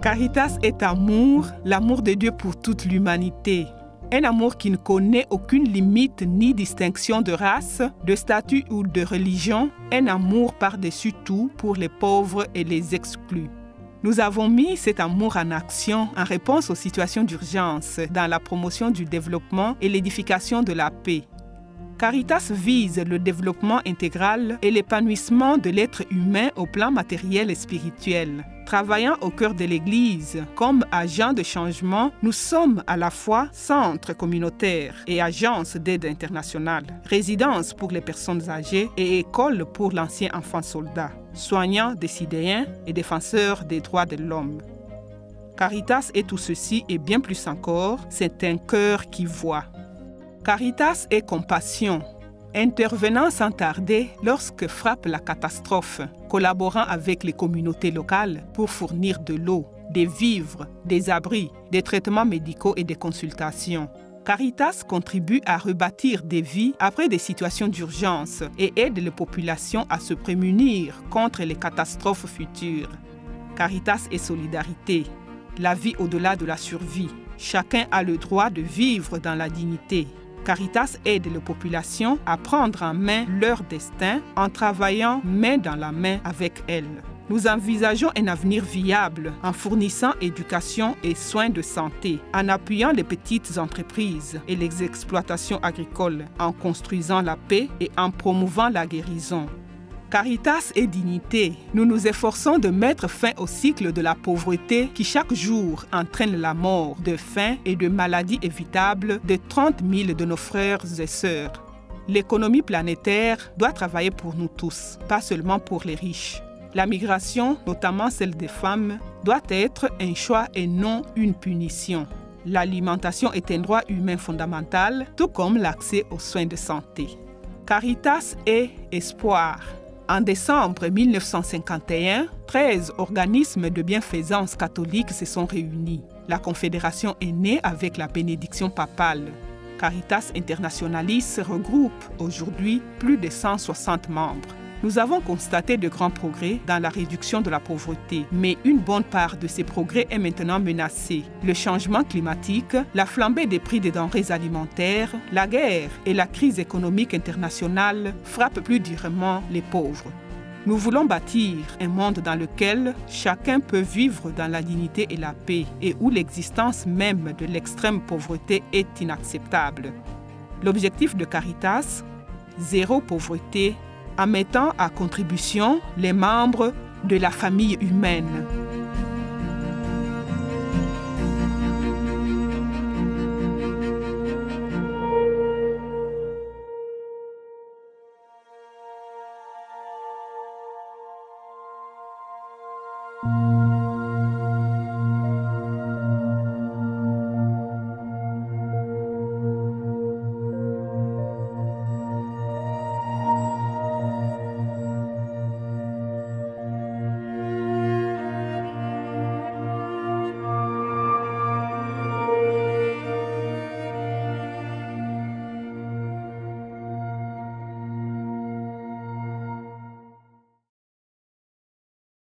Caritas est amour, l'amour de Dieu pour toute l'humanité. Un amour qui ne connaît aucune limite ni distinction de race, de statut ou de religion. Un amour par-dessus tout pour les pauvres et les exclus. Nous avons mis cet amour en action en réponse aux situations d'urgence dans la promotion du développement et l'édification de la paix. Caritas vise le développement intégral et l'épanouissement de l'être humain au plan matériel et spirituel. Travaillant au cœur de l'Église comme agent de changement, nous sommes à la fois centre communautaire et agence d'aide internationale, résidence pour les personnes âgées et école pour l'ancien enfant soldat, soignant des Sidéens et défenseurs des droits de l'homme. Caritas est tout ceci et bien plus encore, c'est un cœur qui voit. Caritas est compassion, intervenant sans tarder lorsque frappe la catastrophe, collaborant avec les communautés locales pour fournir de l'eau, des vivres, des abris, des traitements médicaux et des consultations. Caritas contribue à rebâtir des vies après des situations d'urgence et aide les populations à se prémunir contre les catastrophes futures. Caritas est solidarité, la vie au-delà de la survie. Chacun a le droit de vivre dans la dignité. Caritas aide les populations à prendre en main leur destin en travaillant main dans la main avec elles. Nous envisageons un avenir viable en fournissant éducation et soins de santé, en appuyant les petites entreprises et les exploitations agricoles, en construisant la paix et en promouvant la guérison. Caritas et dignité, nous nous efforçons de mettre fin au cycle de la pauvreté qui chaque jour entraîne la mort de faim et de maladies évitables de 30 000 de nos frères et sœurs. L'économie planétaire doit travailler pour nous tous, pas seulement pour les riches. La migration, notamment celle des femmes, doit être un choix et non une punition. L'alimentation est un droit humain fondamental, tout comme l'accès aux soins de santé. Caritas est espoir. En décembre 1951, 13 organismes de bienfaisance catholiques se sont réunis. La Confédération est née avec la bénédiction papale. Caritas Internationalis regroupe aujourd'hui plus de 160 membres. Nous avons constaté de grands progrès dans la réduction de la pauvreté, mais une bonne part de ces progrès est maintenant menacée. Le changement climatique, la flambée des prix des denrées alimentaires, la guerre et la crise économique internationale frappent plus durement les pauvres. Nous voulons bâtir un monde dans lequel chacun peut vivre dans la dignité et la paix et où l'existence même de l'extrême pauvreté est inacceptable. L'objectif de Caritas, zéro pauvreté, en mettant à contribution les membres de la famille humaine.